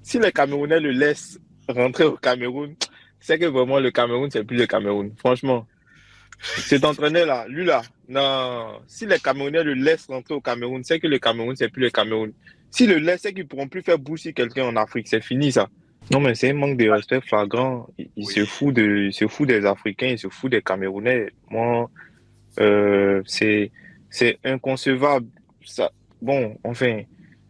si les Camerounais le laissent rentrer au Cameroun, c'est que vraiment le Cameroun, c'est plus le Cameroun. Franchement, cet entraîneur-là, lui là, non, si les Camerounais le laissent rentrer au Cameroun, c'est que le Cameroun, c'est plus le Cameroun. S'ils le laissent, c'est qu'ils pourront plus faire bouger quelqu'un en Afrique. C'est fini ça. Non, mais c'est un manque de respect flagrant. Il se Oui. fout il se fout des Africains, il se fout des Camerounais. Moi, c'est inconcevable. Ça, bon, enfin,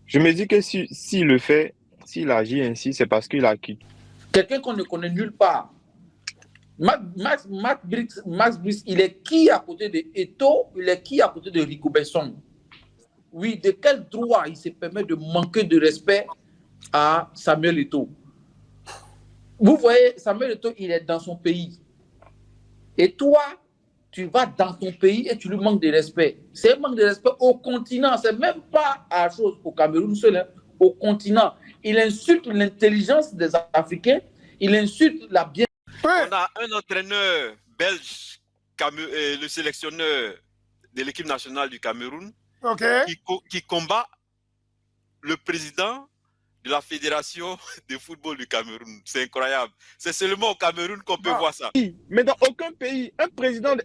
je me dis que s'il le fait, s'il agit ainsi, c'est parce qu'il a quitté. Quelqu'un qu'on ne connaît nulle part. Max Brice, il est qui à côté de Eto'o, il est qui à côté de Rico Besson? Oui, de quel droit il se permet de manquer de respect à Samuel Eto'o? Vous voyez, Samuel Eto'o, il est dans son pays. Et toi, tu vas dans ton pays et tu lui manques de respect. C'est un manque de respect au continent. C'est même pas à la chose au Cameroun seul, hein, au continent. Il insulte l'intelligence des Africains, il insulte la bien. On a un entraîneur belge, le sélectionneur de l'équipe nationale du Cameroun, qui combat le président de la fédération de football du Cameroun. C'est incroyable. C'est seulement au Cameroun qu'on peut voir ça. Mais dans aucun pays, un président,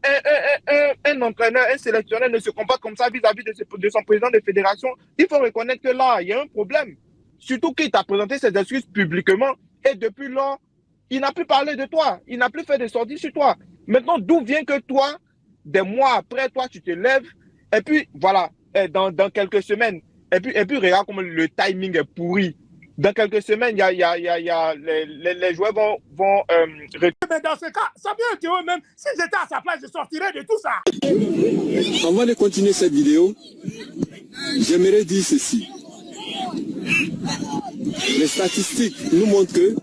un entraîneur, un sélectionneur ne se combat comme ça vis-à-vis de son président de fédération. Il faut reconnaître que là, il y a un problème. Surtout qu'il t'a présenté ses excuses publiquement et depuis lors, il n'a plus parlé de toi. Il n'a plus fait de sorties sur toi. Maintenant, d'où vient que toi, des mois après, toi, tu te lèves et puis voilà, dans quelques semaines, et puis regarde comme le timing est pourri. Dans quelques semaines, les joueurs vont Mais dans ce cas, Samuel Eto'o même, si j'étais à sa place, je sortirais de tout ça. Avant de continuer cette vidéo, j'aimerais dire ceci. Les statistiques nous montrent que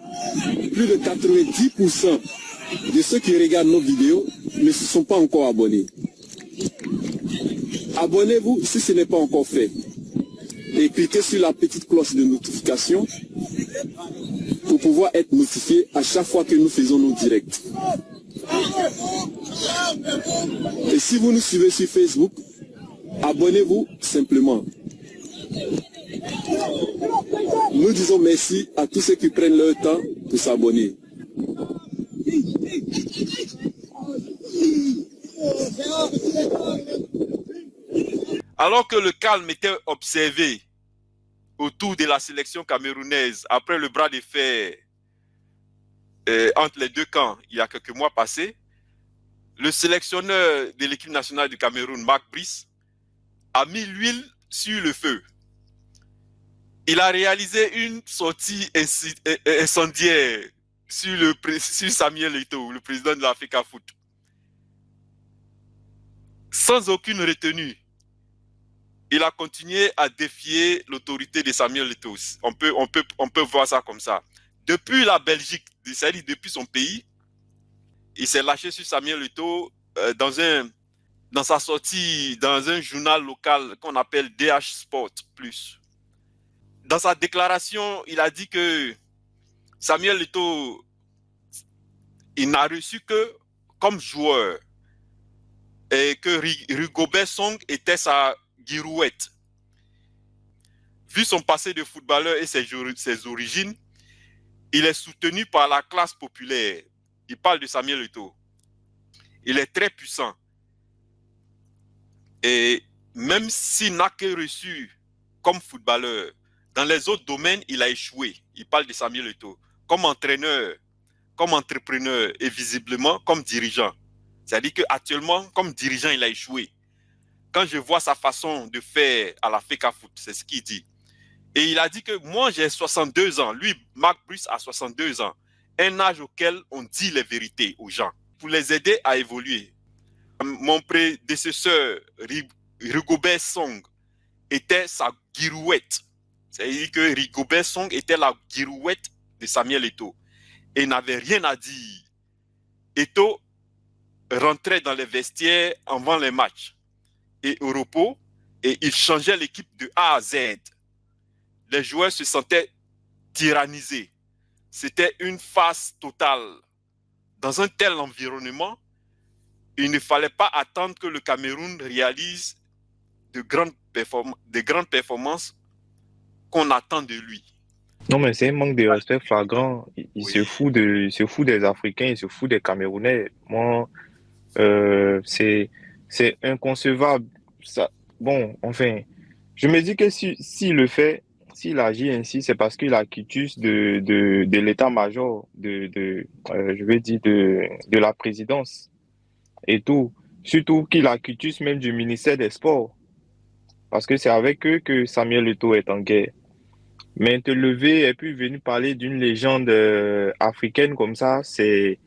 plus de 90% de ceux qui regardent nos vidéos ne se sont pas encore abonnés. Abonnez-vous si ce n'est pas encore fait. Et cliquez sur la petite cloche de notification pour pouvoir être notifié à chaque fois que nous faisons nos directs. Et si vous nous suivez sur Facebook, abonnez-vous simplement. Nous disons merci à tous ceux qui prennent leur temps pour s'abonner. Alors que le calme était observé autour de la sélection camerounaise après le bras de fer entre les deux camps il y a quelques mois passés, le sélectionneur de l'équipe nationale du Cameroun, Max Brice, a mis l'huile sur le feu. Il a réalisé une sortie incendiaire sur Samuel Eto'o, le président de l'Africa Foot. Sans aucune retenue, il a continué à défier l'autorité de Samuel Eto'o. On peut voir ça comme ça. Depuis la Belgique, c'est-à-dire depuis son pays, il s'est lâché sur Samuel Eto'o dans sa sortie dans un journal local qu'on appelle DH Sport Plus. Dans sa déclaration, il a dit que Samuel Eto'o, il n'a reçu que comme joueur et que Rigobert Song était sa girouette. Vu son passé de footballeur et ses origines, il est soutenu par la classe populaire. Il parle de Samuel Eto'o. Il est très puissant. Et même s'il n'a que reçu comme footballeur, dans les autres domaines, il a échoué. Il parle de Samuel Eto'o. Comme entraîneur, comme entrepreneur et visiblement comme dirigeant. C'est-à-dire qu'actuellement, comme dirigeant, il a échoué. Quand je vois sa façon de faire à la FECA Foot, c'est ce qu'il dit. Et il a dit que moi, j'ai 62 ans. Lui, Max Brice a 62 ans. Un âge auquel on dit les vérités aux gens pour les aider à évoluer. Mon prédécesseur, Rigobert Song, était sa girouette. C'est-à-dire que Rigobert Song était la girouette de Samuel Eto'o. Et n'avait rien à dire. Eto'o rentrait dans les vestiaires avant les matchs et au repos et il changeait l'équipe de A à Z. Les joueurs se sentaient tyrannisés. C'était une farce totale. Dans un tel environnement, il ne fallait pas attendre que le Cameroun réalise de grandes performances qu'on attend de lui. Non, mais c'est un manque de respect flagrant. Il Oui. se fout il se fout des Africains, il se fout des Camerounais. Moi, c'est inconcevable. Ça, bon, enfin, je me dis que s'il le fait, s'il agit ainsi, c'est parce qu'il a quitus de l'état-major, je vais dire, de la présidence et tout. Surtout qu'il a quitus même du ministère des Sports. Parce que c'est avec eux que Samuel Eto'o est en guerre. Mais te lever et puis venir parler d'une légende africaine comme ça, c'est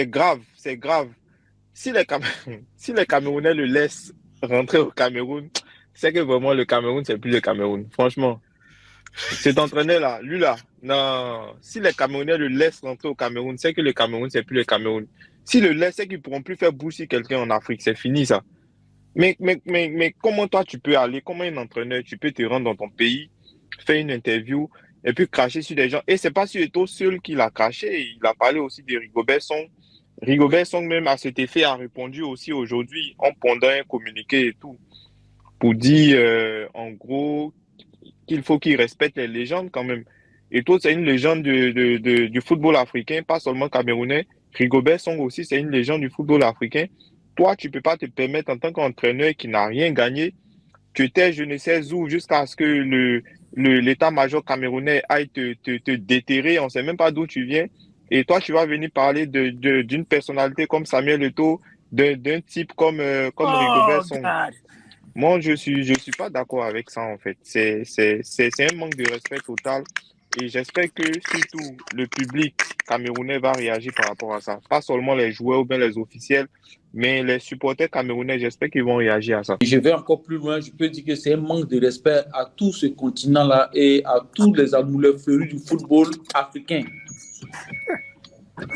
grave, c'est grave. Si les Cam- si les Camerounais le laissent rentrer au Cameroun, c'est que vraiment le Cameroun, c'est plus le Cameroun. Franchement, cet entraîneur-là, lui là, non. Si les Camerounais le laissent rentrer au Cameroun, c'est que le Cameroun, c'est plus le Cameroun. S'ils le laissent, c'est qu'ils pourront plus faire bouger quelqu'un en Afrique. C'est fini ça. Mais comment toi tu peux aller, comment un entraîneur, tu peux te rendre dans ton pays, faire une interview et puis cracher sur des gens. Et c'est pas sur Eto'o seul qu'il a craché, il a parlé aussi de Rigobert Song. Rigobert Song même à cet effet a répondu aussi aujourd'hui en pondant un communiqué et tout pour dire en gros qu'il faut qu'il respecte les légendes quand même. Eto'o c'est une légende du football africain, pas seulement camerounais. Rigobert Song aussi c'est une légende du football africain. Toi, tu peux pas te permettre en tant qu'entraîneur qui n'a rien gagné, tu étais je ne sais où jusqu'à ce que l'état-major camerounais aille te déterrer, on ne sait même pas d'où tu viens. Et toi, tu vas venir parler d'une personnalité comme Samuel Eto'o, d'un type comme Rigobert Oh, Song. God. Moi, je suis pas d'accord avec ça, en fait. C'est un manque de respect total. Et j'espère que surtout le public camerounais va réagir par rapport à ça. Pas seulement les joueurs ou bien les officiels, mais les supporters camerounais, j'espère qu'ils vont réagir à ça. Je vais encore plus loin, je peux dire que c'est un manque de respect à tout ce continent-là et à tous les amoureux fleuris du football africain.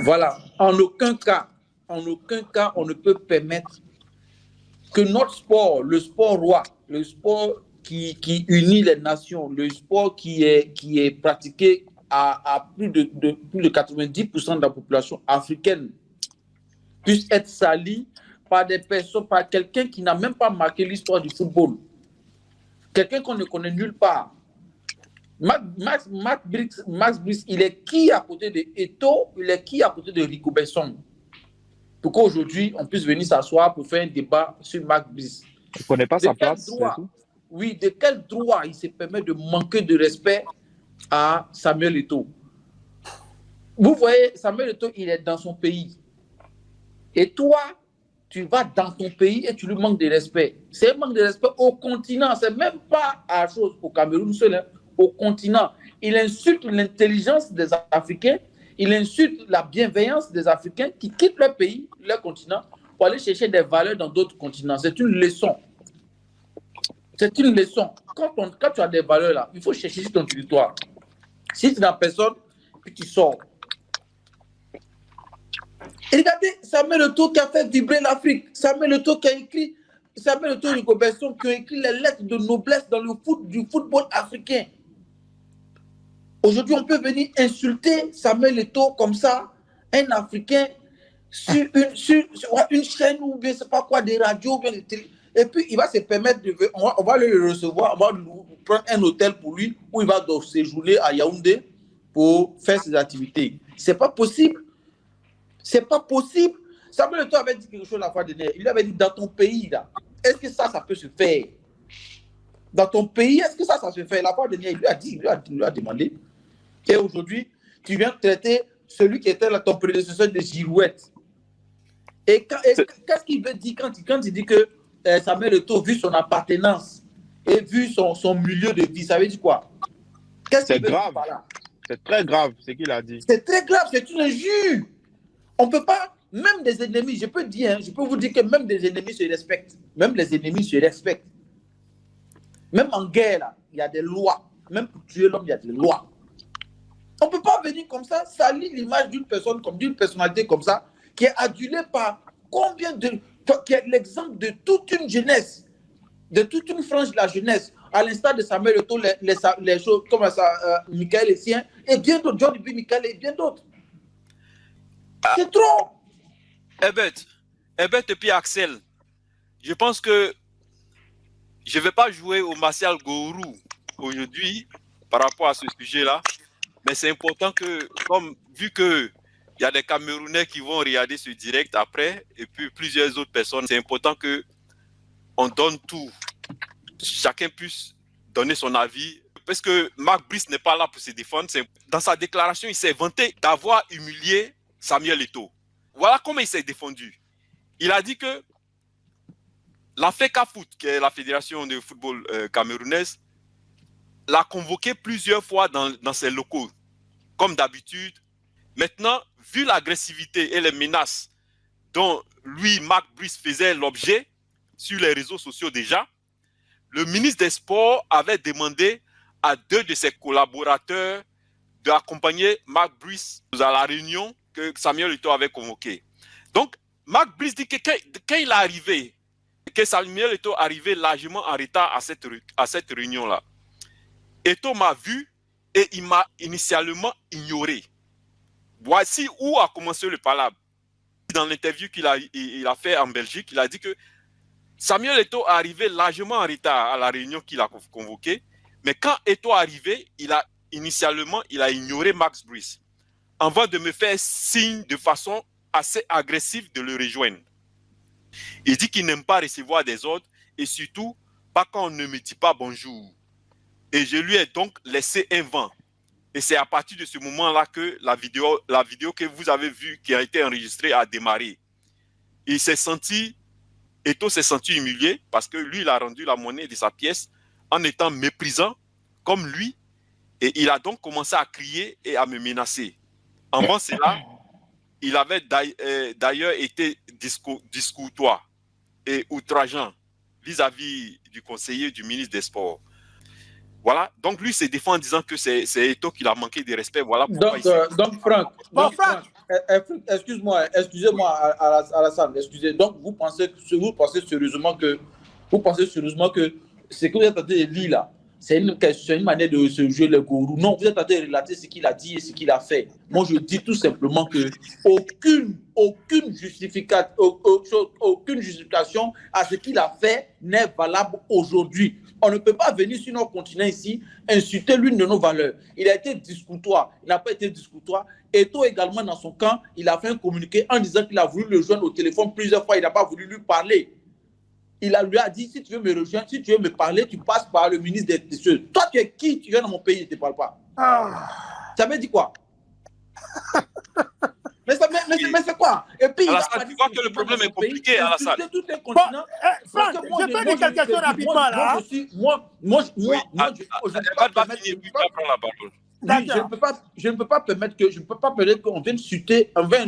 Voilà, en aucun cas, on ne peut permettre que notre sport, le sport roi, le sport qui unit les nations, le sport qui est pratiqué à plus de 90% de la population africaine, puisse être sali par des personnes, par quelqu'un qui n'a même pas marqué l'histoire du football. Quelqu'un qu'on ne connaît nulle part. Max Brice, il est qui à côté de Eto'o, il est qui à côté de Rigobert Song? Pour qu'aujourd'hui, on puisse venir s'asseoir pour faire un débat sur Max Brice. Il ne connaît pas De sa quel place, c'est droit, tout. oui, de quel droit il se permet de manquer de respect à Samuel Eto'o? Vous voyez, Samuel Eto'o, il est dans son pays. Et toi, tu vas dans ton pays et tu lui manques de respect. C'est un manque de respect au continent. C'est même pas à chose au Cameroun seul, hein, au continent. Il insulte l'intelligence des Africains, il insulte la bienveillance des Africains qui quittent leur pays, leur continent, pour aller chercher des valeurs dans d'autres continents. C'est une leçon. C'est une leçon. Quand tu as des valeurs là, il faut chercher sur ton territoire. Si tu n'as personne, puis tu sors. Et regardez, Samuel Eto'o qui a fait vibrer l'Afrique. Samuel Eto'o qui a écrit, Samuel Eto'o et Rigobert Song qui ont écrit les lettres de noblesse dans le du football africain. Aujourd'hui, on peut venir insulter Samuel Eto'o comme ça, un Africain, sur une chaîne ou bien, je ne sais pas quoi, des radios, bien des télé. Et puis, il va se permettre on va le recevoir, on va prendre un hôtel pour lui où il va séjourner à Yaoundé pour faire ses activités. C'est pas possible. C'est pas possible. Samuel Eto'o avait dit quelque chose la fois dernière. Il avait dit dans ton pays, là, est-ce que ça peut se faire? Dans ton pays, est-ce que ça se fait? La fois dernière, il lui a dit, il lui a demandé. Et aujourd'hui, tu viens traiter celui qui était là, ton prédécesseur de girouette. Et qu'est-ce qu'il veut dire quand il dit que Samuel Eto'o, vu son appartenance et vu son milieu de vie, ça veut dire quoi? Qu'est-ce qu'il veut dire par là? C'est très grave ce qu'il a dit. C'est très grave, c'est une injure. On ne peut pas, même des ennemis, je peux vous dire que même des ennemis se respectent. Même les ennemis se respectent. Même en guerre, là, il y a des lois. Même pour tuer l'homme, il y a des lois. On ne peut pas venir comme ça, salir l'image d'une personne, comme d'une personnalité comme ça, qui est adulée par combien de... qui est l'exemple de toute une jeunesse, de toute une frange de la jeunesse, à l'instar de Samuel Eto'o, les choses comme ça, Michael Essien, et bien d'autres, John B. Michael et bien d'autres. C'est trop. Herbert et puis Axel, je pense que je ne vais pas jouer au Martial Gourou aujourd'hui par rapport à ce sujet-là. Mais c'est important que, vu qu'il y a des Camerounais qui vont regarder ce direct après, et puis plusieurs autres personnes, c'est important qu'on donne tout. Chacun puisse donner son avis. Parce que Marc Brice n'est pas là pour se défendre. Dans sa déclaration, il s'est vanté d'avoir humilié Samuel Eto'o. Voilà comment il s'est défendu. Il a dit que la FECAFOOT, qui est la fédération de football camerounaise, l'a convoqué plusieurs fois dans ses locaux, comme d'habitude. Maintenant, vu l'agressivité et les menaces dont lui, Marc Brice, faisait l'objet sur les réseaux sociaux déjà, le ministre des Sports avait demandé à 2 de ses collaborateurs d'accompagner Marc Brice à la réunion que Samuel Eto'o avait convoquée. Donc, Marc Brice dit que quand il est arrivé, que Samuel Eto'o arrivait largement en retard à cette réunion-là, Eto'o m'a vu et il m'a initialement ignoré. Voici où a commencé le palabre. Dans l'interview qu'il a fait en Belgique, il a dit que Samuel Eto'o est arrivé largement en retard à la réunion qu'il a convoquée, mais quand Eto'o est arrivé, il a ignoré Max Brice, avant de me faire signe de façon assez agressive de le rejoindre. Il dit qu'il n'aime pas recevoir des ordres et surtout pas quand on ne me dit pas bonjour. Et je lui ai donc laissé un vent. Et c'est à partir de ce moment-là que la vidéo que vous avez vue, qui a été enregistrée, a démarré. Eto'o s'est senti humilié parce que lui, il a rendu la monnaie de sa pièce en étant méprisant comme lui. Et il a donc commencé à crier et à me menacer. Avant cela, il avait d'ailleurs été discourtois et outrageant vis-à-vis du conseiller du ministre des Sports. Voilà, donc lui se défend en disant que c'est Eto'o qui l'a manqué de respect. Voilà pourquoi donc Franck, excusez-moi, Alassane, excusez. Donc vous pensez sérieusement que ce que vous êtes en train de lire là, c'est une manière de se jouer le gourou. Non, vous êtes en train de relater ce qu'il a dit et ce qu'il a fait. Moi, je dis tout simplement que aucune justification à ce qu'il a fait n'est valable aujourd'hui. On ne peut pas venir sur notre continent ici insulter l'une de nos valeurs. Il a été discourtois, il n'a pas été discourtois. Eto'o également dans son camp, il a fait un communiqué en disant qu'il a voulu le joindre au téléphone plusieurs fois, il n'a pas voulu lui parler. Il lui a dit, si tu veux me rejoindre, si tu veux me parler, tu passes par le ministre des Cieux. Toi, tu es qui? Tu viens dans mon pays, je ne te parle pas. Ça veut dire quoi? Mais c'est quoi? Et puis, Alassane, tu vois que le problème est compliqué, Alassane. Franck, je peux dire quelque chose rapidement là. Je ne peux pas permettre qu'on vienne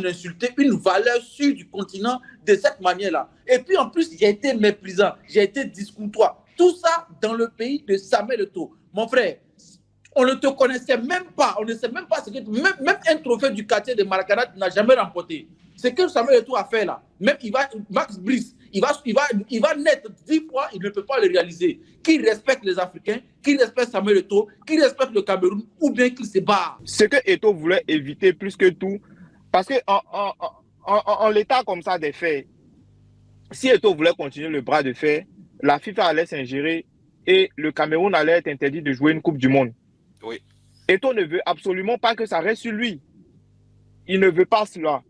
insulter une valeur sûre du continent de cette manière-là. Et puis en plus, j'ai été méprisant, j'ai été discourtois. Tout ça dans le pays de Samuel Eto'o. Mon frère, on ne te connaissait même pas, on ne sait même pas ce que même un trophée du quartier de Maracana, tu n'as jamais remporté. Ce que Samuel Eto'o a fait là, même Max Brice, il va naître 10 fois, il ne peut pas le réaliser. Qui respecte les Africains, qui respecte Samuel Eto'o, qui respecte le Cameroun, ou bien qu'il se barre. Ce que Eto'o voulait éviter plus que tout, parce que en l'état comme ça des faits, si Eto'o voulait continuer le bras de fer, la FIFA allait s'ingérer et le Cameroun allait être interdit de jouer une Coupe du Monde. Oui. Eto'o ne veut absolument pas que ça reste sur lui. Il ne veut pas cela.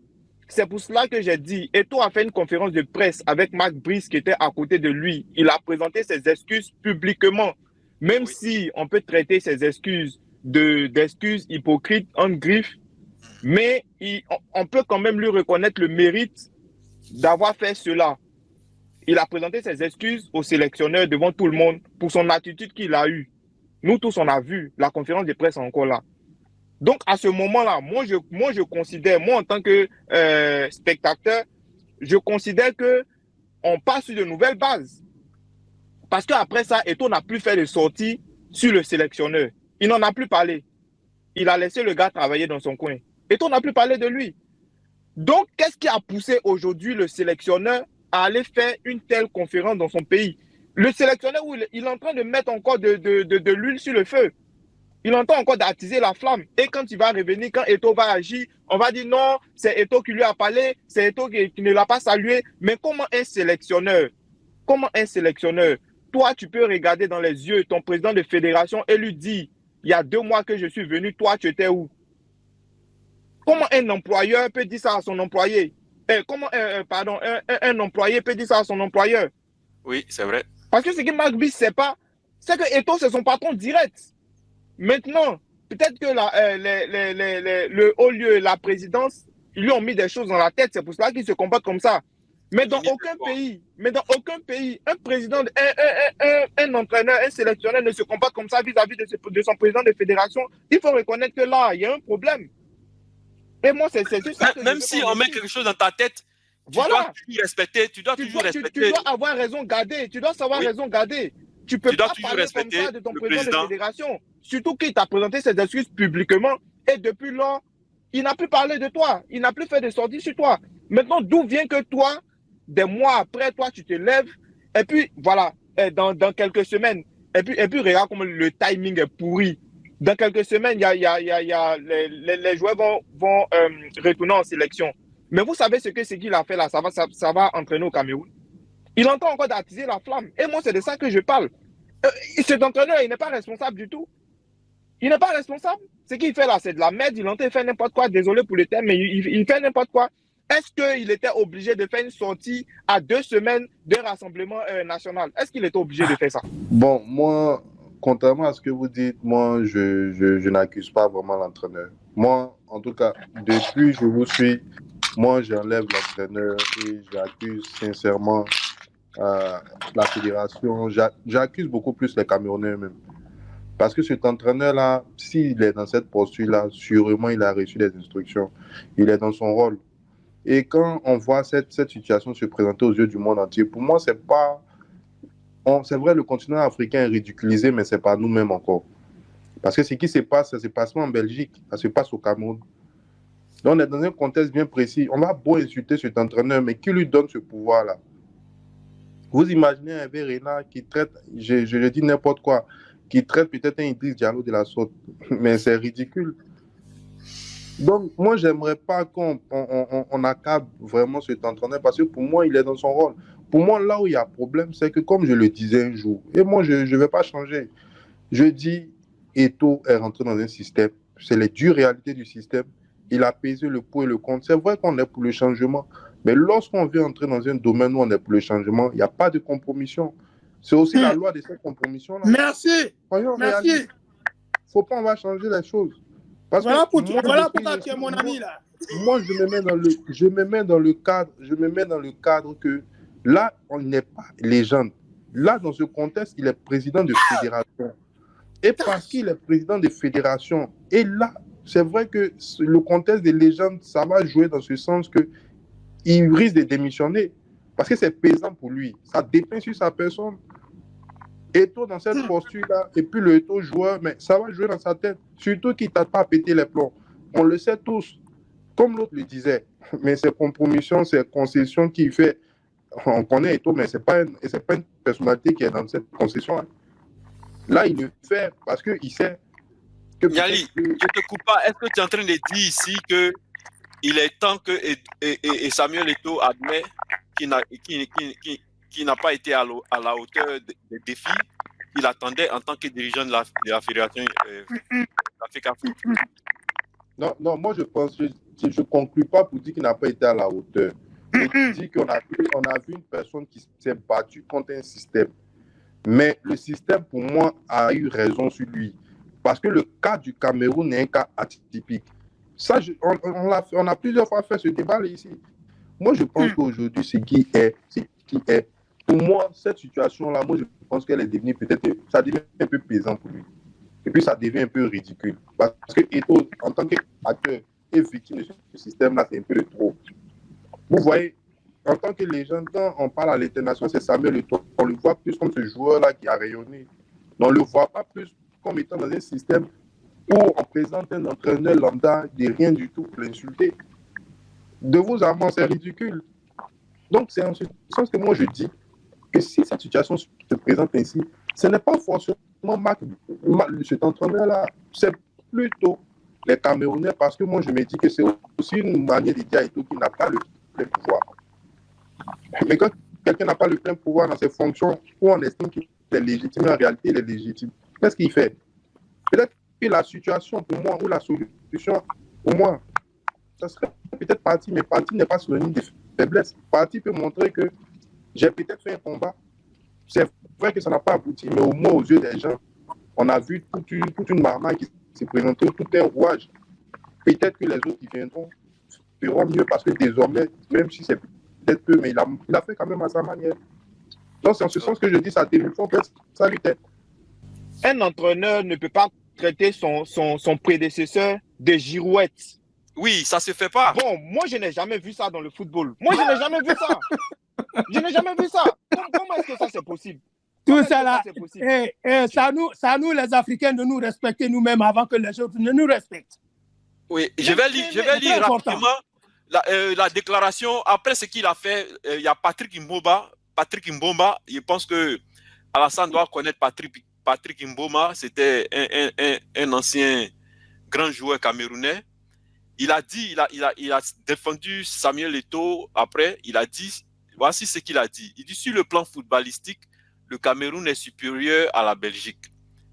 C'est pour cela que j'ai dit, Eto'o a fait une conférence de presse avec Marc Brice qui était à côté de lui. Il a présenté ses excuses publiquement. Même si on peut traiter ses excuses d'excuses hypocrites en griffe, mais on peut quand même lui reconnaître le mérite d'avoir fait cela. Il a présenté ses excuses au sélectionneur devant tout le monde pour son attitude qu'il a eue. Nous tous, on a vu, la conférence de presse est encore là. Donc, à ce moment-là, moi, je considère, moi, en tant que spectateur, je considère qu'on passe sur de nouvelles bases. Parce qu'après ça, Eto'o n'a plus fait de sortie sur le sélectionneur. Il n'en a plus parlé. Il a laissé le gars travailler dans son coin. Eto'o n'a plus parlé de lui. Donc, qu'est-ce qui a poussé aujourd'hui le sélectionneur à aller faire une telle conférence dans son pays? Le sélectionneur, il est en train de mettre encore de l'huile sur le feu. Il entend encore d'attiser la flamme. Et quand il va revenir, quand Eto'o va agir, on va dire non, c'est Eto'o qui lui a parlé, c'est Eto'o qui ne l'a pas salué. Mais comment un sélectionneur, toi, tu peux regarder dans les yeux ton président de fédération et lui dire, il y a 2 mois que je suis venu, toi, tu étais où? Comment un employeur peut dire ça à son employé? Un employé peut dire ça à son employeur? Oui, c'est vrai. Parce que ce que Marc Bis ne sait pas, c'est que Eto'o, c'est son patron direct. Maintenant, peut-être que le haut lieu, la présidence, ils lui ont mis des choses dans la tête, c'est pour cela qu'il se comporte comme ça. Mais dans aucun pays, un président, un entraîneur, un sélectionneur ne se comporte comme ça vis-à-vis de son président de fédération. Il faut reconnaître que là, il y a un problème. Et moi, c'est juste ça. Même si on met quelque chose dans ta tête, tu dois toujours respecter. Tu dois avoir raison garder. Tu dois savoir raison garder. Tu peux pas parler comme ça de ton président de fédération. Surtout qu'il t'a présenté ses excuses publiquement. Et depuis lors, il n'a plus parlé de toi. Il n'a plus fait de sorties sur toi. Maintenant, d'où vient que toi, des mois après, toi, tu te lèves. Et puis, voilà, dans quelques semaines. Et puis, regarde comme le timing est pourri. Dans quelques semaines, les joueurs vont retourner en sélection. Mais vous savez ce qu'il a fait là, ça va entraîner au Cameroun. Il entend encore d'attiser la flamme. Et moi, c'est de ça que je parle. Cet entraîneur, il n'est pas responsable du tout. Il n'est pas responsable. Ce qu'il fait là, c'est de la merde. Il entend faire n'importe quoi. Désolé pour le terme, mais il fait n'importe quoi. Est-ce qu'il était obligé de faire une sortie à 2 semaines de rassemblement national? Est-ce qu'il était obligé de faire ça? Bon, moi, contrairement à ce que vous dites, moi, je n'accuse pas vraiment l'entraîneur. Moi, en tout cas, depuis que je vous suis, moi, j'enlève l'entraîneur et j'accuse sincèrement la fédération. J'accuse beaucoup plus les Camerounais même. Parce que cet entraîneur-là, s'il est dans cette posture-là, sûrement il a reçu des instructions. Il est dans son rôle. Et quand on voit cette situation se présenter aux yeux du monde entier, pour moi, c'est pas... C'est vrai, le continent africain est ridiculisé, mais c'est pas nous-mêmes encore. Parce que ce qui se passe, ça ne se passe pas en Belgique, ça se passe au Cameroun. Donc, on est dans un contexte bien précis. On va beau insulter cet entraîneur, mais qui lui donne ce pouvoir-là? Vous imaginez un Verena qui traite, je le dis n'importe quoi, qui traite peut-être un Idriss Diallo de la sorte. Mais c'est ridicule. Donc, moi, j'aimerais pas qu'on accable vraiment cet entraîneur parce que pour moi, il est dans son rôle. Pour moi, là où il y a problème, c'est que comme je le disais un jour, et moi, je ne vais pas changer. Je dis, Eto'o est rentré dans un système. C'est les dures réalités du système. Il a pesé le pour et le contre. C'est vrai qu'on est pour le changement. Mais lorsqu'on veut entrer dans un domaine où on est pour le changement, il n'y a pas de compromission. C'est aussi la loi de cette compromission-là. Merci. Soyons Merci. réalistes. Il ne faut pas, on va changer les choses. Parce voilà que pourquoi tu es mon ami là. Moi, je me mets dans le cadre que là, on n'est pas légende. Là, dans ce contexte, il est président de fédération. Et parce qu'il est président de fédération, et là, c'est vrai que le contexte des légendes, ça va jouer dans ce sens qu'il risque de démissionner. Parce que c'est pesant pour lui. Ça dépend sur sa personne. Eto'o dans cette posture-là, et puis le Eto'o joueur, mais ça va jouer dans sa tête. Surtout qu'il ne t'a pas pété les plombs. On le sait tous. Comme l'autre le disait, mais ces compromissions, ces concessions qu'il fait, on connaît Eto'o, mais ce n'est pas une personnalité qui est dans cette concession. Hein. Là, il le fait parce qu'il sait que... Yali, je ne te coupe pas. Est-ce que tu es en train de dire ici qu'il est temps que Samuel Eto'o admet qu'il n'a pas été à la hauteur des défis qu'il attendait en tant que dirigeant de la Fédération d'Afrique? Non, moi je pense que je ne conclue pas pour dire qu'il n'a pas été à la hauteur. Je dis qu'on a vu une personne qui s'est battue contre un système. Mais le système, pour moi, a eu raison sur lui. Parce que le cas du Cameroun est un cas atypique. Ça, on a plusieurs fois fait ce débat ici. Moi, je pense qu'aujourd'hui, ce qui est, pour moi, cette situation-là, moi, je pense qu'elle est devenue ça devient un peu pesant pour lui. Et puis, ça devient un peu ridicule. Parce que Eto'o, en tant qu'acteur et victime de ce système-là, c'est un peu de trop. Vous voyez, en tant que légende, quand on parle à l'international, c'est Samuel Eto'o. On le voit plus comme ce joueur-là qui a rayonné. On ne le voit pas plus comme étant dans un système où on présente un entraîneur lambda de rien du tout pour l'insulter. De vos amants, c'est ridicule. Donc, c'est en ce sens que moi, je dis que si cette situation se présente ainsi, ce n'est pas forcément cet entraîneur-là, c'est plutôt les Camerounais, parce que moi, je me dis que c'est aussi une manière de dire à Eto'o qui n'a pas le plein pouvoir. Mais quand quelqu'un n'a pas le plein pouvoir dans ses fonctions, où on estime qu'il est légitime, en réalité, il est légitime. Qu'est-ce qu'il fait? Peut-être Et la situation pour moi, ou la solution pour moi, ça serait peut-être parti, mais parti n'est pas synonyme de faiblesse. Parti peut montrer que j'ai peut-être fait un combat. C'est vrai que ça n'a pas abouti, mais au moins aux yeux des gens, on a vu toute une marmaille qui s'est présentée, tout un rouage. Peut-être que les autres qui viendront feront mieux parce que désormais, même si c'est peut-être peu, mais il a fait quand même à sa manière. Donc c'est en ce sens que je dis ça, il faut faire salutaire. Un entraîneur ne peut pas traiter son prédécesseur de girouette. Oui, ça se fait pas. Bon, moi, je n'ai jamais vu ça dans le football. Moi, je n'ai jamais vu ça. Je n'ai jamais vu ça. Comment est-ce que ça, c'est possible? Tout ça là, ça nous, les Africains, de nous respecter nous-mêmes avant que les autres ne nous respectent. Oui, je vais lire rapidement la déclaration. Après ce qu'il a fait, il y a Patrick Mboma. Je pense que Alassane doit connaître Patrick Mboma. C'était un ancien grand joueur camerounais. Il a dit, il a défendu Samuel Eto'o. Après, il a dit, voici ce qu'il a dit. Il dit, sur le plan footballistique, le Cameroun est supérieur à la Belgique.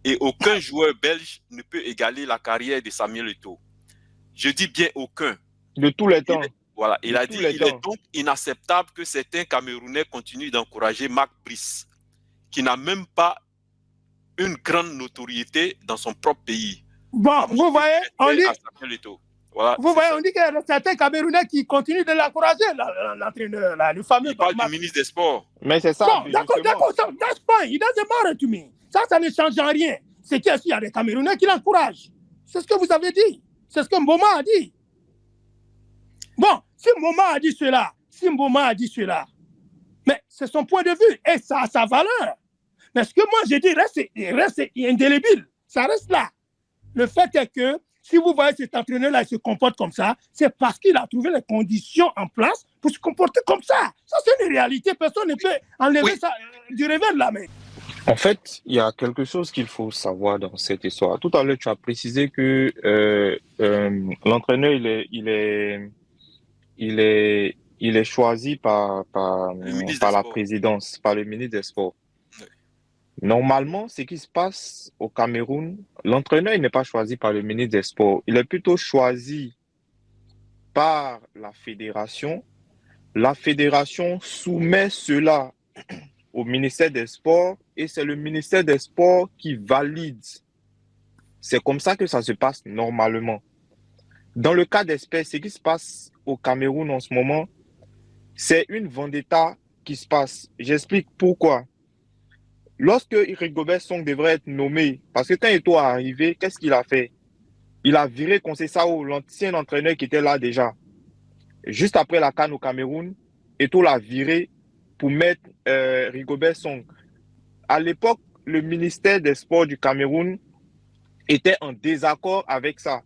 Et aucun joueur belge ne peut égaler la carrière de Samuel Eto'o. Je dis bien aucun. De tous les temps. Il a dit, il est donc inacceptable que certains Camerounais continuent d'encourager Marc Brice, qui n'a même pas une grande notoriété dans son propre pays. Bon, vous voyez, on dit... Voilà, vous voyez, on dit qu'il y a certains Camerounais qui continuent de l'encourager, l'entraîneur, le fameux. Il parle du ministre des Sports. Mais c'est ça. Bon, d'accord, that's fine. It doesn't matter to me. Ça ne change en rien. C'est qu'il y a des Camerounais qui l'encouragent. C'est ce que vous avez dit. C'est ce que Mboma a dit. Bon, si Mboma a dit cela, mais c'est son point de vue et ça a sa valeur. Mais ce que moi j'ai dit reste indélébile. Ça reste là. Le fait est que si vous voyez cet entraîneur-là, il se comporte comme ça, c'est parce qu'il a trouvé les conditions en place pour se comporter comme ça. Ça, c'est une réalité. Personne ne peut enlever ça du revers de la main. En fait, il y a quelque chose qu'il faut savoir dans cette histoire. Tout à l'heure, tu as précisé que l'entraîneur, il est choisi par la présidence, par le ministre des Sports. Normalement, ce qui se passe au Cameroun, l'entraîneur n'est pas choisi par le ministre des Sports. Il est plutôt choisi par la fédération. La fédération soumet cela au ministère des Sports et c'est le ministère des Sports qui valide. C'est comme ça que ça se passe normalement. Dans le cas d'espèce, ce qui se passe au Cameroun en ce moment, c'est une vendetta qui se passe. J'explique pourquoi. Lorsque Rigobert Song devrait être nommé, parce que quand Eto'o est arrivé, qu'est-ce qu'il a fait? Il a viré Conceição, l'ancien entraîneur qui était là déjà. Juste après la CAN au Cameroun, Eto'o l'a viré pour mettre Rigobert Song. À l'époque, le ministère des Sports du Cameroun était en désaccord avec ça.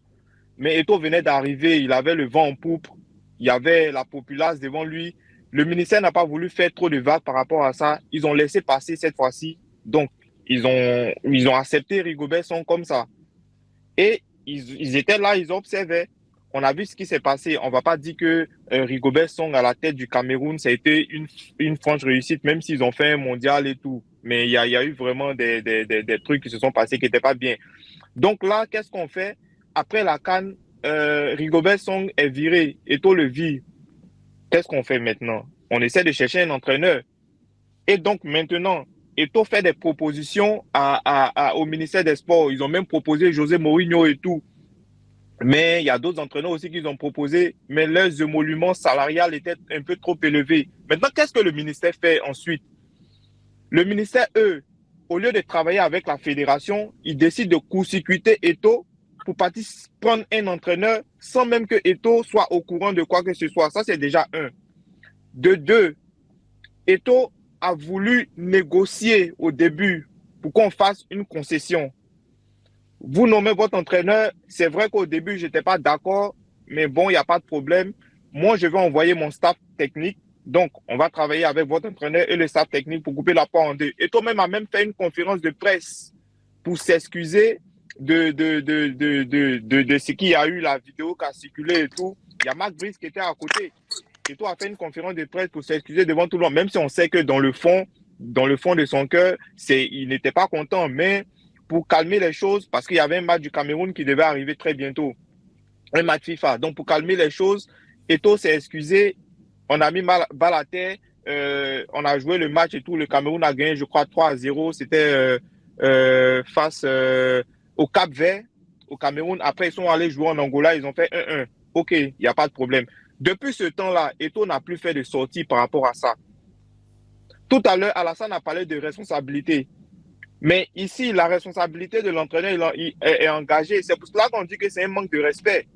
Mais Eto'o venait d'arriver, il avait le vent en poupe, il y avait la populace devant lui. Le ministère n'a pas voulu faire trop de vagues par rapport à ça. Ils ont laissé passer cette fois-ci. Donc, ils ont accepté Rigobert Song comme ça. Et ils étaient là, ils observaient. On a vu ce qui s'est passé. On ne va pas dire que Rigobert Song à la tête du Cameroun, ça a été une franche réussite, même s'ils ont fait un mondial et tout. Mais il y a eu vraiment des trucs qui se sont passés qui n'étaient pas bien. Donc là, qu'est-ce qu'on fait? Après la CAN, Rigobert Song est viré. Eto'o le vire. Qu'est-ce qu'on fait maintenant? On essaie de chercher un entraîneur. Et donc maintenant, Eto'o fait des propositions au ministère des Sports. Ils ont même proposé José Mourinho et tout. Mais il y a d'autres entraîneurs aussi qui ont proposé, mais leurs émoluments salariales étaient un peu trop élevés. Maintenant, qu'est-ce que le ministère fait ensuite? Le ministère, eux, au lieu de travailler avec la fédération, ils décident de court-circuiter Eto'o pour prendre un entraîneur sans même que Eto'o soit au courant de quoi que ce soit. Ça, c'est déjà un. De deux, Eto'o a voulu négocier au début pour qu'on fasse une concession. Vous nommez votre entraîneur, c'est vrai qu'au début, je n'étais pas d'accord, mais bon, il n'y a pas de problème. Moi, je vais envoyer mon staff technique. Donc, on va travailler avec votre entraîneur et le staff technique pour couper la poire en deux. Eto'o même a même fait une conférence de presse pour s'excuser de ce qu'il y a eu, la vidéo qui a circulé et tout. Il y a Marc Brice qui était à côté. Eto'o a fait une conférence de presse pour s'excuser devant tout le monde, même si on sait que dans le fond de son cœur, il n'était pas content. Mais pour calmer les choses, parce qu'il y avait un match du Cameroun qui devait arriver très bientôt, un match FIFA. Donc, pour calmer les choses, Eto'o s'est excusé, on a mis balle à terre, on a joué le match et tout, le Cameroun a gagné, je crois, 3-0, c'était face au Cap-Vert, au Cameroun. Après, ils sont allés jouer en Angola, ils ont fait 1-1. Ok, il n'y a pas de problème. Depuis ce temps-là, Eto'o n'a plus fait de sortie par rapport à ça. Tout à l'heure, Alassane a parlé de responsabilité. Mais ici, la responsabilité de l'entraîneur est engagée. C'est pour cela qu'on dit que c'est un manque de respect.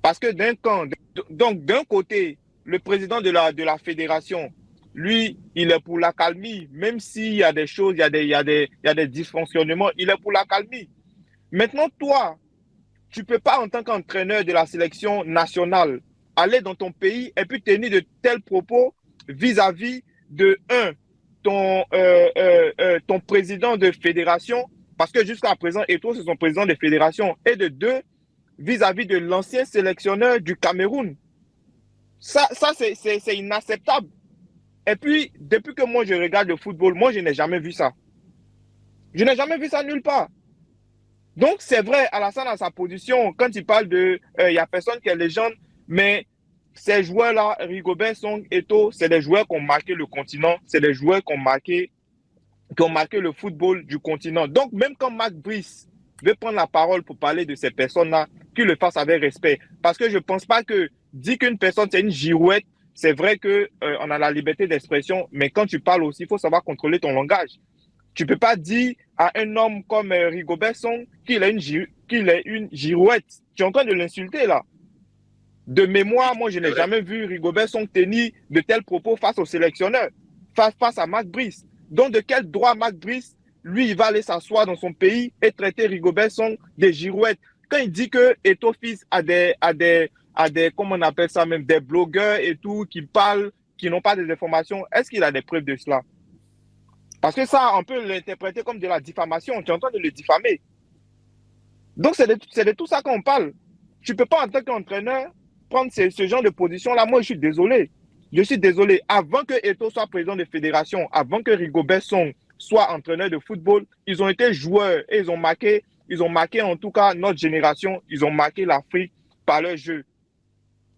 Parce que d'un côté, le président de la fédération, lui, il est pour l'accalmie. Même s'il y a des choses, il y a des dysfonctionnements, il est pour l'accalmie. Maintenant, toi, tu ne peux pas, en tant qu'entraîneur de la sélection nationale, aller dans ton pays et puis tenir de tels propos vis-à-vis de ton président de fédération, parce que jusqu'à présent, Eto'o, c'est son président de fédération, et de deux, vis-à-vis de l'ancien sélectionneur du Cameroun. Ça c'est inacceptable. Et puis, depuis que moi je regarde le football, moi je n'ai jamais vu ça. Je n'ai jamais vu ça nulle part. Donc, c'est vrai, Alassane a sa position. Quand il parle de il n'y a personne qui est légende, mais ces joueurs-là, Rigobert Song, Eto'o, c'est des joueurs qui ont marqué le continent, c'est des joueurs qui ont marqué le football du continent. Donc, même quand Marc Brice veut prendre la parole pour parler de ces personnes-là, qu'il le fasse avec respect. Parce que je ne pense pas que dire qu'une personne, c'est une girouette, c'est vrai qu'on a la liberté d'expression, mais quand tu parles aussi, il faut savoir contrôler ton langage. Tu ne peux pas dire à un homme comme Rigobert Song qu'il est une girouette. Tu es en train de l'insulter là. De mémoire, moi, je n'ai jamais vu Rigobert Song tenir de tels propos face au sélectionneur, face à Marc Brice. Donc, de quel droit Marc Brice, lui, il va aller s'asseoir dans son pays et traiter Rigobert Song des girouettes? Quand il dit que Eto'o fils a des, comment on appelle ça même, des blogueurs et tout, qui parlent, qui n'ont pas des informations, est-ce qu'il a des preuves de cela? Parce que ça, on peut l'interpréter comme de la diffamation. Tu es en train de le diffamer. Donc, c'est de tout ça qu'on parle. Tu ne peux pas, en tant qu'entraîneur, prendre ce genre de position-là. Moi, je suis désolé. Je suis désolé. Avant que Eto'o soit président de fédération, avant que Rigobert Song soit entraîneur de football, ils ont été joueurs et ils ont marqué en tout cas notre génération. Ils ont marqué l'Afrique par leur jeu,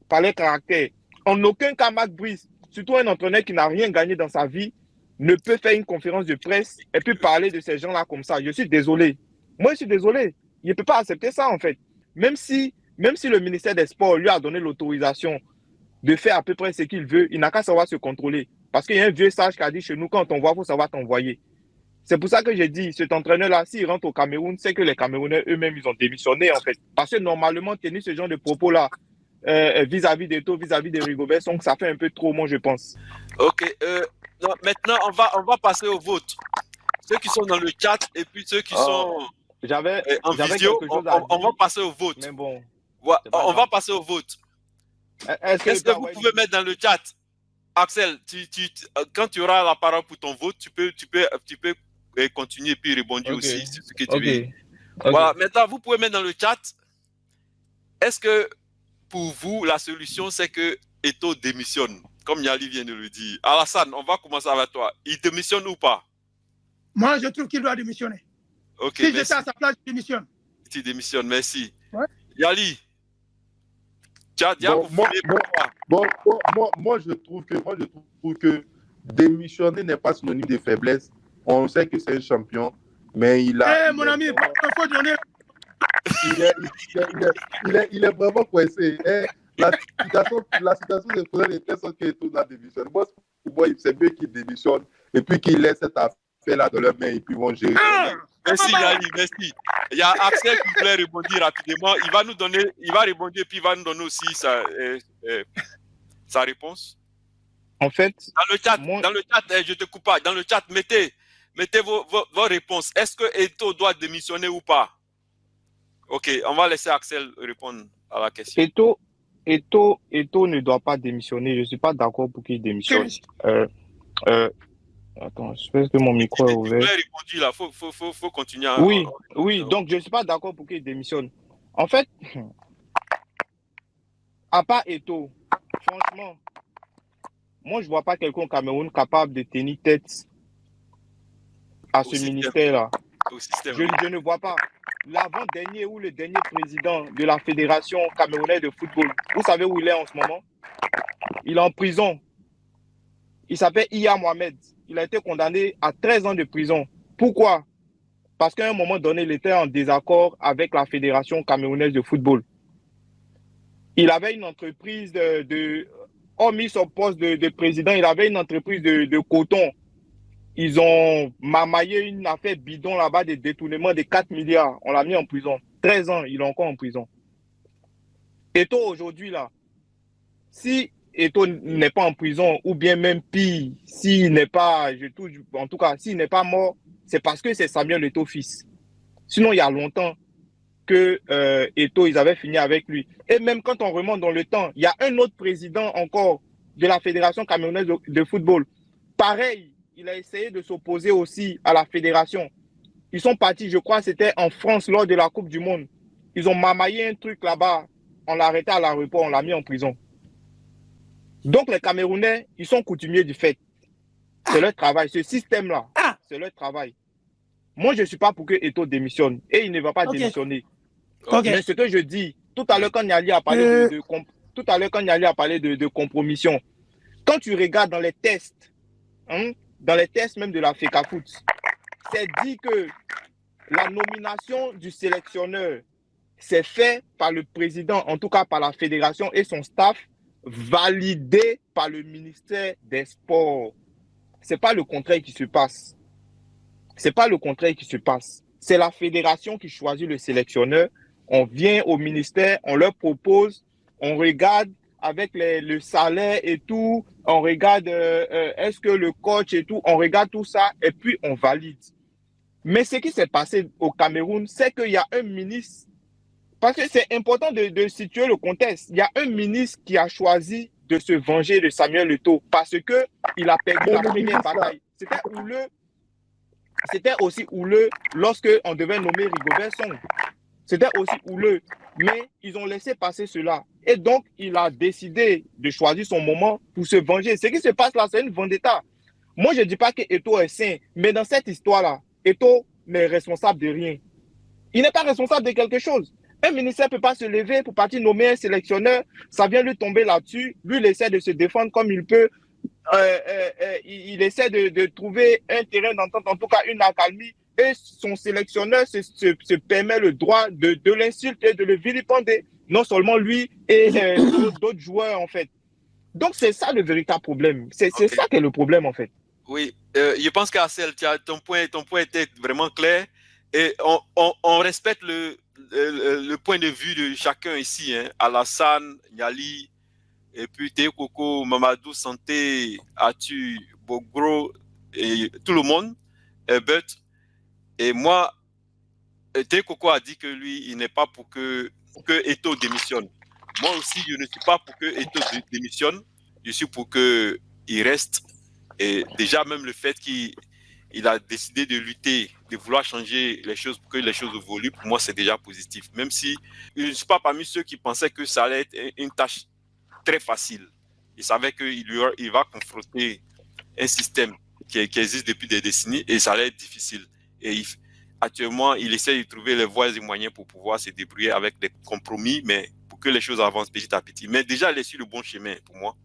par leur caractère. En aucun cas, Marc Brice, surtout un entraîneur qui n'a rien gagné dans sa vie, ne peut faire une conférence de presse et puis parler de ces gens-là comme ça. Je suis désolé. Moi, je suis désolé. Il ne peut pas accepter ça, en fait. Même si le ministère des Sports lui a donné l'autorisation de faire à peu près ce qu'il veut, il n'a qu'à savoir se contrôler. Parce qu'il y a un vieux sage qui a dit chez nous, quand on voit, il faut savoir t'envoyer. C'est pour ça que j'ai dit, cet entraîneur-là, s'il rentre au Cameroun, c'est que les Camerounais eux-mêmes, ils ont démissionné, en fait. Parce que normalement, tenir ce genre de propos-là, vis-à-vis d'Eto'o, vis-à-vis de Rigobert Song, ça fait un peu trop, moi, je pense. Ok. Non, maintenant, on va passer au vote. Ceux qui sont dans le chat et puis ceux qui sont en vidéo, on va passer au vote. Mais bon, on va passer au vote. Est-ce que vous pouvez mettre dans le chat, Axel, quand tu auras la parole pour ton vote, tu peux continuer et puis rebondir aussi sur ce que tu veux. Voilà, maintenant, vous pouvez mettre dans le chat, est-ce que pour vous, la solution, c'est que Eto'o démissionne, comme Yali vient de le dire? Alassane, on va commencer avec toi. Il démissionne ou pas? Moi, je trouve qu'il doit démissionner. Okay, si j'étais à sa place, je démissionne. Tu démissionnes, merci. Ouais. Yali, moi, je trouve que démissionner n'est pas synonyme de faiblesse. On sait que c'est un champion, mais il a... mon ami, il faut donner... il est vraiment coincé. La situation se pose de telle sorte que tout doit démissionner. Moi, c'est mieux qu'il démissionne et puis qu'il laisse cette affaire-là dans leurs mains et puis ils vont gérer. Merci Yali, merci. Il y a Axel qui voulait répondre rapidement. Il va répondre et puis il va nous donner aussi sa réponse. En fait, dans le chat, je te coupe pas. Dans le chat, mettez vos réponses. Est-ce que Eto'o doit démissionner ou pas? Ok, on va laisser Axel répondre à la question. Eto'o ne doit pas démissionner. Je ne suis pas d'accord pour qu'il démissionne. Attends, j'espère que mon micro est ouvert. Il faut continuer. Oui, donc je ne suis pas d'accord pour qu'il démissionne. En fait, à part Eto'o, franchement, moi je ne vois pas quelqu'un au Cameroun capable de tenir tête à ce ministère-là. au système. Je ne vois pas. L'avant-dernier ou le dernier président de la Fédération camerounaise de football, vous savez où il est en ce moment? Il est en prison. Il s'appelle Iya Mohamed. Il a été condamné à 13 ans de prison. Pourquoi? Parce qu'à un moment donné, il était en désaccord avec la Fédération camerounaise de football. Il avait une entreprise hormis son poste de président, il avait une entreprise de coton. Ils ont mamaillé une affaire bidon là-bas de détournement de 4 milliards. On l'a mis en prison. 13 ans, il est encore en prison. Eto'o aujourd'hui, là, si Eto'o n'est pas en prison, ou bien même pire, s'il n'est pas, en tout cas, s'il n'est pas mort, c'est parce que c'est Samuel Eto'o fils. Sinon, il y a longtemps que Eto'o, ils avaient fini avec lui. Et même quand on remonte dans le temps, il y a un autre président encore de la Fédération camerounaise de football. Pareil, il a essayé de s'opposer aussi à la fédération. Ils sont partis, je crois, c'était en France lors de la Coupe du Monde. Ils ont mamaillé un truc là-bas. On l'a arrêté à l'aéroport, on l'a mis en prison. Donc les Camerounais, ils sont coutumiers du fait. C'est leur travail. Ce système-là, c'est leur travail. Moi, je ne suis pas pour que Eto'o démissionne. Et il ne va pas démissionner. Mais ce que je dis, tout à l'heure, quand Niali a parlé de compromission, quand tu regardes dans les tests, dans les tests même de la FECAFOOT, c'est dit que la nomination du sélectionneur, c'est fait par le président, en tout cas par la fédération et son staff, validé par le ministère des Sports. Ce n'est pas le contraire qui se passe. C'est pas le contraire qui se passe. C'est la fédération qui choisit le sélectionneur. On vient au ministère, on leur propose, on regarde avec le salaire et tout, on regarde est-ce que le coach et tout, on regarde tout ça et puis on valide. Mais ce qui s'est passé au Cameroun, c'est qu'il y a un ministre, parce que c'est important de situer le contexte, il y a un ministre qui a choisi de se venger de Samuel Eto'o parce qu'il a perdu la première bataille. C'était aussi houleux lorsque on devait nommer Rigobert Song. C'était aussi houleux, mais ils ont laissé passer cela. Et donc, il a décidé de choisir son moment pour se venger. Ce qui se passe là, c'est une vendetta. Moi, je ne dis pas que Eto'o est saint, mais dans cette histoire-là, Eto'o n'est responsable de rien. Il n'est pas responsable de quelque chose. Un ministère ne peut pas se lever pour partir nommer un sélectionneur. Ça vient lui tomber là-dessus. Lui, il essaie de se défendre comme il peut. Il essaie de trouver un terrain d'entente, en tout cas une accalmie. Et son sélectionneur se permet le droit de l'insulter, de le vilipender. Non seulement lui et d'autres joueurs, en fait. Donc, c'est ça le véritable problème. C'est ça qui est le problème, en fait. Oui, je pense qu'Assel, ton point était vraiment clair. Et on respecte le point de vue de chacun ici. Hein. Alassane, Niali, et puis Théo Mamadou, Santé, Atu, Bogro, et tout le monde. Herbert. Et moi, Théo a dit que lui, il n'est pas pour que Eto'o démissionne. Moi aussi, je ne suis pas pour que Eto'o démissionne. Je suis pour qu'il reste. Et déjà, même le fait qu'il a décidé de lutter, de vouloir changer les choses pour que les choses évoluent, pour moi, c'est déjà positif. Même si je ne suis pas parmi ceux qui pensaient que ça allait être une tâche très facile. Il savait qu'il va confronter un système qui existe depuis des décennies et ça allait être difficile. Et actuellement, il essaie de trouver les voies et moyens pour pouvoir se débrouiller avec des compromis, mais pour que les choses avancent petit à petit. Mais déjà, il est sur le bon chemin pour moi.